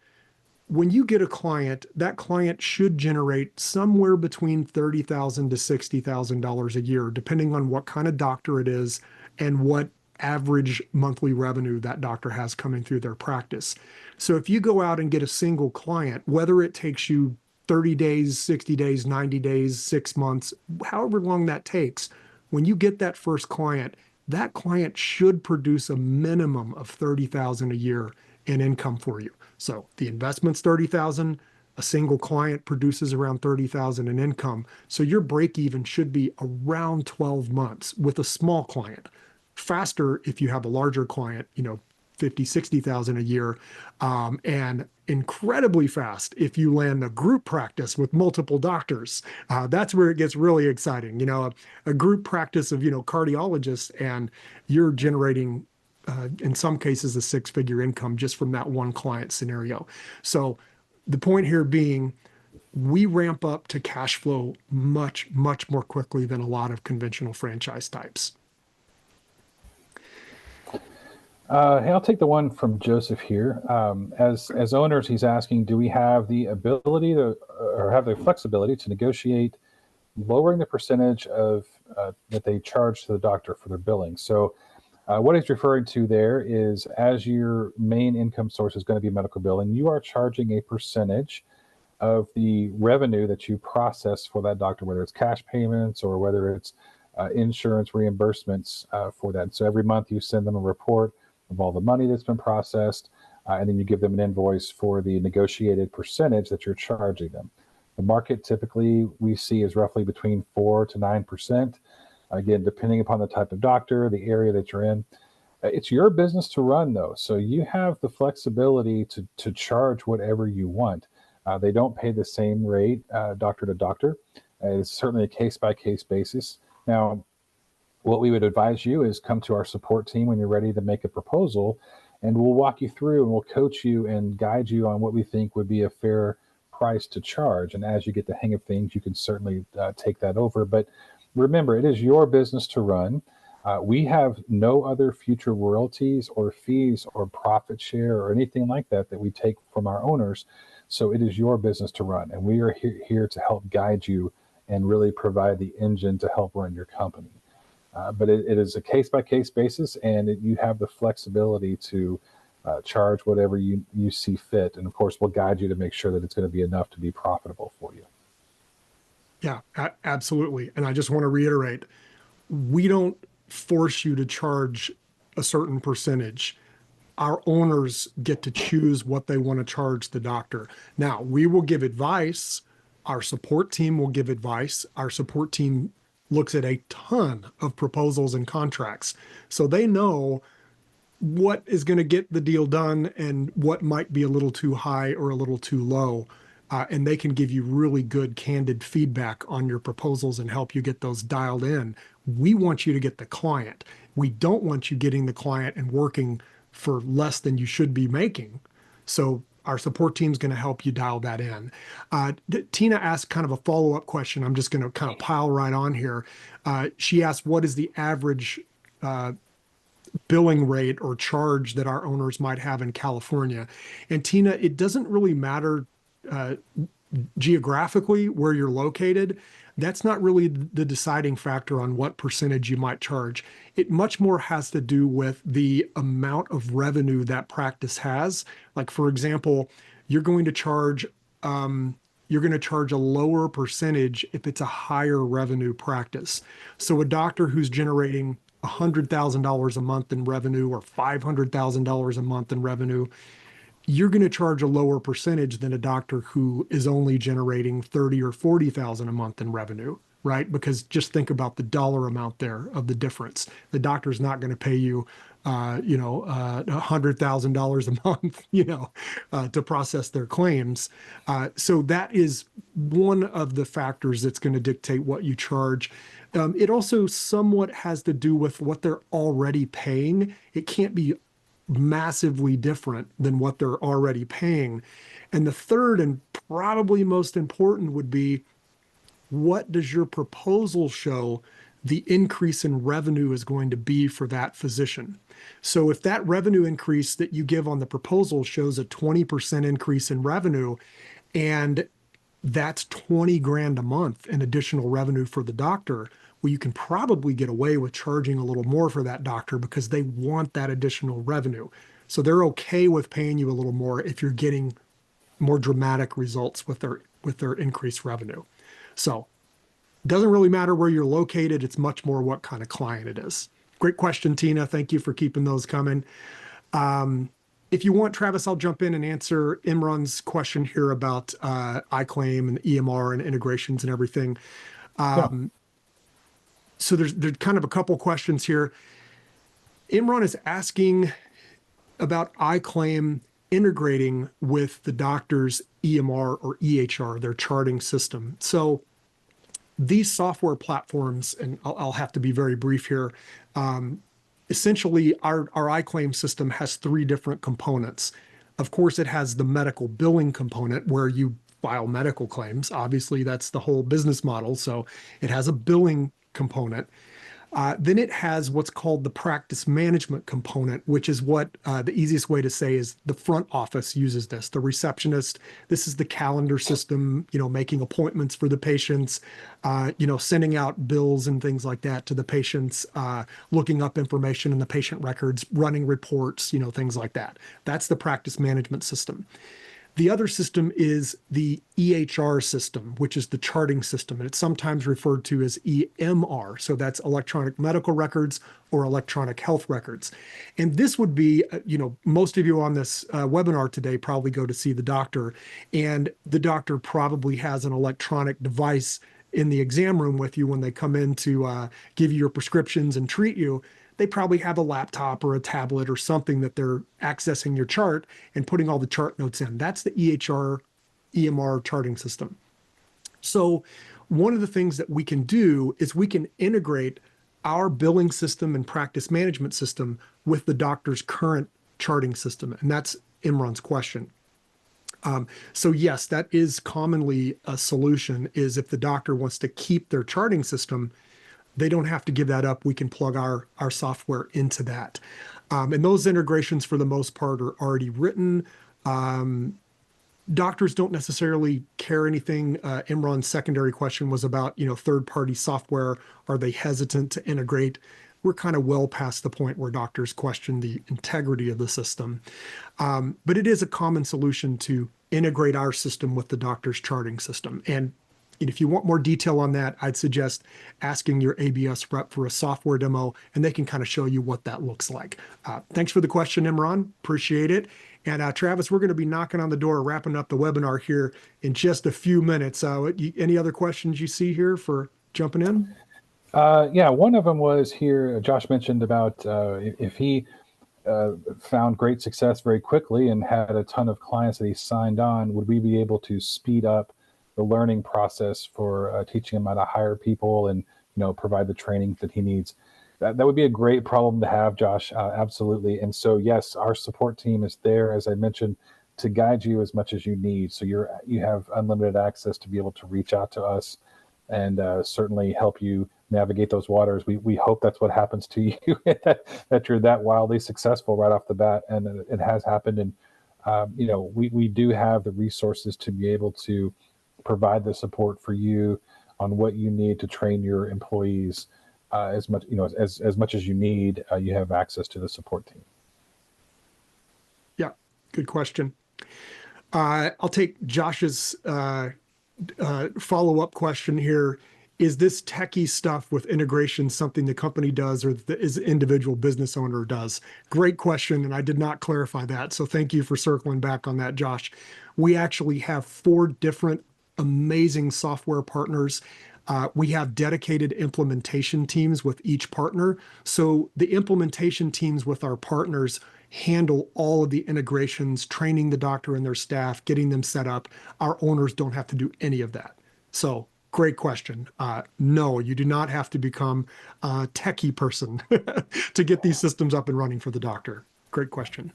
when you get a client, that client should generate somewhere between $30,000 to $60,000 a year, depending on what kind of doctor it is and what average monthly revenue that doctor has coming through their practice. So if you go out and get a single client, whether it takes you 30 days, 60 days, 90 days, 6 months, however long that takes, when you get that first client, that client should produce a minimum of 30,000 a year in income for you. So the investment's 30,000, a single client produces around 30,000 in income. So your break even should be around 12 months with a small client. Faster if you have a larger client, 50, 60,000 a year, and incredibly fast if you land a group practice with multiple doctors. That's where it gets really exciting. A group practice of, cardiologists, and you're generating, in some cases, a six-figure income just from that one client scenario. So the point here being, we ramp up to cash flow much, much more quickly than a lot of conventional franchise types. Hey, I'll take the one from Joseph here. As owners, he's asking, do we have the ability to, or have the flexibility to negotiate lowering the percentage of that they charge to the doctor for their billing? So what he's referring to there is, as your main income source is going to be medical billing, you are charging a percentage of the revenue that you process for that doctor, whether it's cash payments or whether it's insurance reimbursements for that. So every month you send them a report of all the money that's been processed, and then you give them an invoice for the negotiated percentage that you're charging them. The market typically we see is roughly between 4 to 9%. Again, depending upon the type of doctor, the area that you're in. It's your business to run, though, so you have the flexibility to charge whatever you want. They don't pay the same rate doctor to doctor. It's certainly a case-by-case basis. Now, what we would advise you is come to our support team when you're ready to make a proposal, and we'll walk you through and we'll coach you and guide you on what we think would be a fair price to charge. And as you get the hang of things, you can certainly take that over. But remember, it is your business to run. We have no other future royalties or fees or profit share or anything like that we take from our owners. So it is your business to run, and we are here to help guide you and really provide the engine to help run your company. But it is a case-by-case basis, and you have the flexibility to charge whatever you see fit. And of course, we'll guide you to make sure that it's going to be enough to be profitable for you. Yeah, absolutely. And I just want to reiterate, we don't force you to charge a certain percentage. Our owners get to choose what they want to charge the doctor. Now, we will give advice. Our support team will give advice. Our support team looks at a ton of proposals and contracts. So they know what is going to get the deal done and what might be a little too high or a little too low. And they can give you really good, candid feedback on your proposals and help you get those dialed in. We want you to get the client. We don't want you getting the client and working for less than you should be making. So our support team is going to help you dial that in. Tina asked kind of a follow-up question. I'm just going to kind of pile right on here. She asked, what is the average billing rate or charge that our owners might have in California? And Tina, it doesn't really matter geographically where you're located. That's not really the deciding factor on what percentage you might charge. It much more has to do with the amount of revenue that practice has. Like, for example, you're going to charge a lower percentage if it's a higher revenue practice. So a doctor who's generating $100,000 a month in revenue or $500,000 a month in revenue, you're going to charge a lower percentage than a doctor who is only generating 30 or 40,000 a month in revenue, right? Because just think about the dollar amount there of the difference. The doctor's not going to pay you, $100,000 a month, to process their claims. So that is one of the factors that's going to dictate what you charge. It also somewhat has to do with what they're already paying. It can't be massively different than what they're already paying. And the third and probably most important would be, what does your proposal show the increase in revenue is going to be for that physician. So if that revenue increase that you give on the proposal shows a 20% increase in revenue, and that's 20 grand a month in additional revenue for the doctor, well, you can probably get away with charging a little more for that doctor because they want that additional revenue. So they're okay with paying you a little more if you're getting more dramatic results with their increased revenue. So it doesn't really matter where you're located. It's much more what kind of client it is. Great question, Tina. Thank you for keeping those coming. If you want, Travis, I'll jump in and answer Imran's question here about iClaim and EMR and integrations and everything. So there's kind of a couple questions here. Imran is asking about iClaim integrating with the doctor's EMR or EHR, their charting system. So these software platforms, and I'll have to be very brief here, essentially our iClaim system has three different components. Of course, it has the medical billing component where you file medical claims. Obviously, that's the whole business model. So it has a billing component. Then it has what's called the practice management component, which is what the easiest way to say is the front office uses this. The receptionist, this is the calendar system, making appointments for the patients, sending out bills and things like that to the patients, looking up information in the patient records, running reports, things like that. That's the practice management system. The other system is the EHR system, which is the charting system, and it's sometimes referred to as EMR. So that's electronic medical records or electronic health records. And this would be, most of you on this webinar today probably go to see the doctor, and the doctor probably has an electronic device in the exam room with you when they come in to give you your prescriptions and treat you. They probably have a laptop or a tablet or something that they're accessing your chart and putting all the chart notes in. That's the EHR, EMR charting system. So one of the things that we can do is we can integrate our billing system and practice management system with the doctor's current charting system. And that's Imran's question. So yes, that is commonly a solution, is if the doctor wants to keep their charting system, they don't have to give that up. We can plug our software into that. And those integrations, for the most part, are already written. Doctors don't necessarily care anything. Imran's secondary question was about, third-party software. Are they hesitant to integrate? We're kind of well past the point where doctors question the integrity of the system. But it is a common solution to integrate our system with the doctor's charting system. And if you want more detail on that, I'd suggest asking your ABS rep for a software demo, and they can kind of show you what that looks like. Thanks for the question, Imran. Appreciate it. And Travis, we're going to be knocking on the door, wrapping up the webinar here in just a few minutes. Any other questions you see here for jumping in? Yeah, one of them was here. Josh mentioned about if he found great success very quickly and had a ton of clients that he signed on, would we be able to speed up the learning process for teaching him how to hire people and provide the training that he needs? That would be a great problem to have, Josh. Absolutely. And so yes, our support team is there, as I mentioned, to guide you as much as you need. So you have unlimited access to be able to reach out to us and certainly help you navigate those waters. We hope that's what happens to you, that you're that wildly successful right off the bat, and it has happened. And we do have the resources to be able to provide the support for you on what you need to train your employees as much as you need. You have access to the support team. Yeah, good question. I'll take Josh's follow-up question here. Is this techie stuff with integration something the company does or is the individual business owner does? Great question, and I did not clarify that. So thank you for circling back on that, Josh. We actually have 4 different amazing software partners. We have dedicated implementation teams with each partner. So the implementation teams with our partners handle all of the integrations, training the doctor and their staff, getting them set up. Our owners don't have to do any of that. So great question. No, you do not have to become a techie person to get these systems up and running for the doctor. Great question.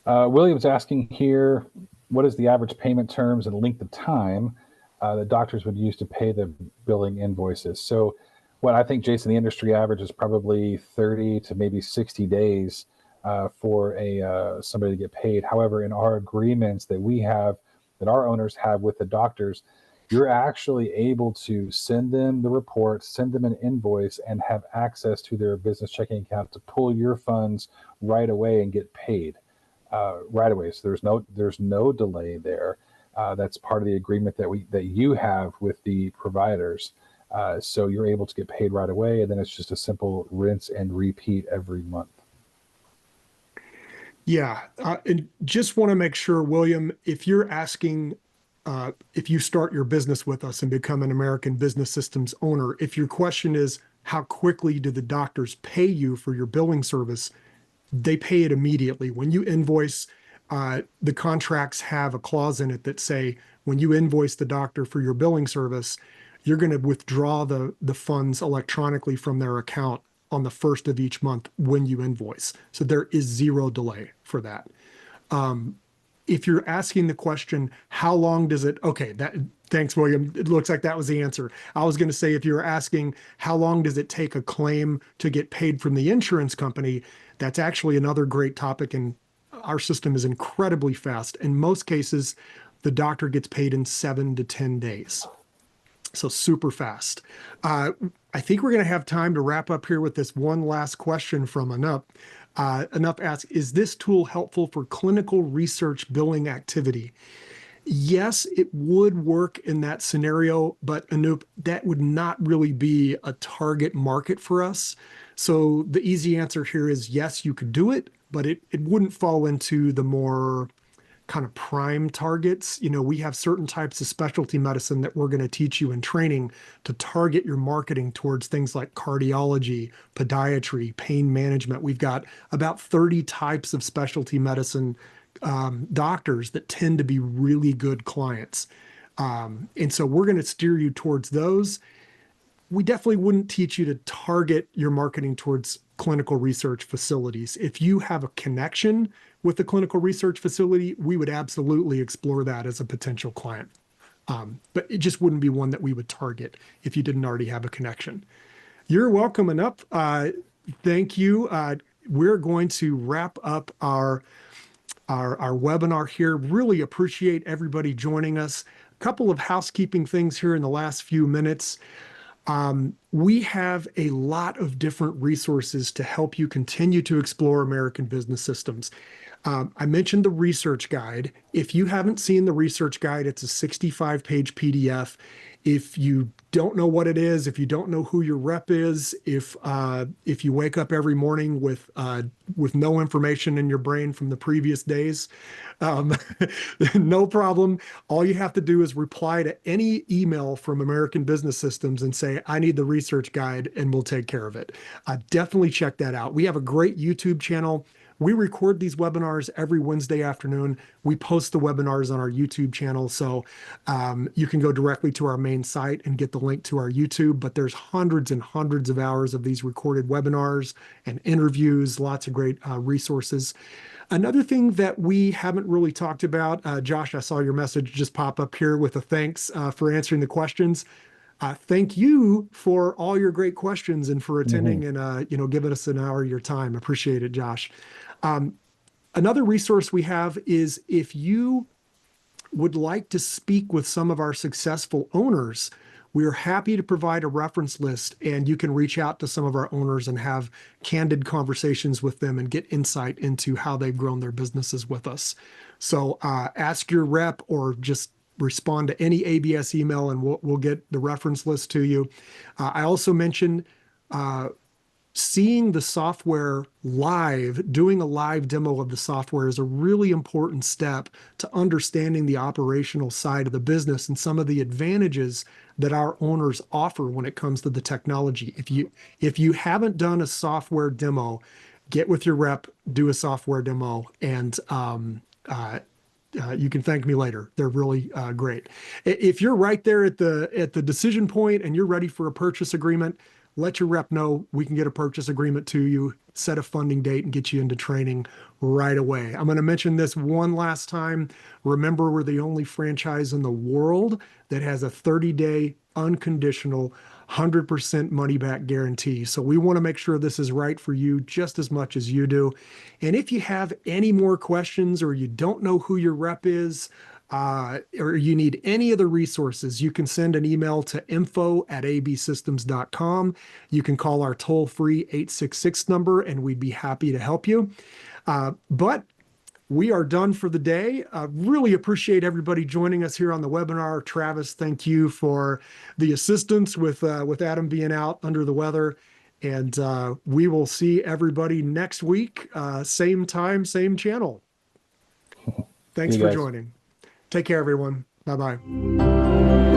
William's asking here, what is the average payment terms and length of time that doctors would use to pay the billing invoices? So Well, I think, Jason, the industry average is probably 30 to maybe 60 days for a somebody to get paid. However, in our agreements that we have, that our owners have with the doctors, you're actually able to send them the report, send them an invoice, and have access to their business checking account to pull your funds right away and get paid right away. So there's no delay there. That's part of the agreement that you have with the providers. So you're able to get paid right away, and then it's just a simple rinse and repeat every month. Yeah, and just want to make sure, William, if you're asking, if you start your business with us and become an American Business Systems owner, if your question is how quickly do the doctors pay you for your billing service, they pay it immediately. When you invoice, the contracts have a clause in it that say when you invoice the doctor for your billing service, you're going to withdraw the funds electronically from their account on the first of each month when you invoice. So there is zero delay for that. If you're asking the question, how long does it, okay, thanks, William. It looks like that was the answer. I was going to say, if you're asking how long does it take a claim to get paid from the insurance company, that's actually another great topic. And our system is incredibly fast. In most cases, the doctor gets paid in 7 to 10 days. So super fast. I think we're going to have time to wrap up here with this one last question from Anup. Anup asks, is this tool helpful for clinical research billing activity? Yes, it would work in that scenario, but Anup, that would not really be a target market for us. So the easy answer here is yes, you could do it, but it wouldn't fall into the more kind of prime targets. We have certain types of specialty medicine that we're going to teach you in training to target your marketing towards things like cardiology, podiatry, pain management. We've got about 30 types of specialty medicine doctors that tend to be really good clients. And so we're going to steer you towards those. We definitely wouldn't teach you to target your marketing towards clinical research facilities. If you have a connection with the clinical research facility, we would absolutely explore that as a potential client. But it just wouldn't be one that we would target if you didn't already have a connection. You're welcome, Anup. Thank you. We're going to wrap up our webinar here. Really appreciate everybody joining us. A couple of housekeeping things here in the last few minutes. We have a lot of different resources to help you continue to explore American Business Systems. I mentioned the research guide. If you haven't seen the research guide, it's a 65-page PDF. If you don't know what it is, if you don't know who your rep is, if you wake up every morning with no information in your brain from the previous days, no problem. All you have to do is reply to any email from American Business Systems and say, I need the research guide, and we'll take care of it. Definitely check that out. We have a great YouTube channel. We record these webinars every Wednesday afternoon. We post the webinars on our YouTube channel. So you can go directly to our main site and get the link to our YouTube, but there's hundreds and hundreds of hours of these recorded webinars and interviews, lots of great resources. Another thing that we haven't really talked about, Josh, I saw your message just pop up here with a thanks for answering the questions. Thank you for all your great questions and for attending and giving us an hour of your time. Appreciate it, Josh. Another resource we have is if you would like to speak with some of our successful owners, we are happy to provide a reference list, and you can reach out to some of our owners and have candid conversations with them and get insight into how they've grown their businesses with us. So ask your rep or just respond to any ABS email and we'll get the reference list to you. I also mentioned seeing the software live, doing a live demo of the software is a really important step to understanding the operational side of the business and some of the advantages that our owners offer when it comes to the technology. If you haven't done a software demo, get with your rep, do a software demo, and you can thank me later. They're really great. If you're right there at the decision point and you're ready for a purchase agreement, let your rep know. We can get a purchase agreement to you, set a funding date, and get you into training right away. I'm going to mention this one last time. Remember, we're the only franchise in the world that has a 30-day unconditional 100% money back guarantee. So we want to make sure this is right for you just as much as you do. And if you have any more questions or you don't know who your rep is, or you need any of the resources, you can send an email to info@absystems.com. You can call our toll-free 866 number and we'd be happy to help you. But we are done for the day. Really appreciate everybody joining us here on the webinar. Travis, thank you for the assistance with Adam being out under the weather. And we will see everybody next week, same time, same channel. Thanks for joining. Take care, everyone. Bye-bye.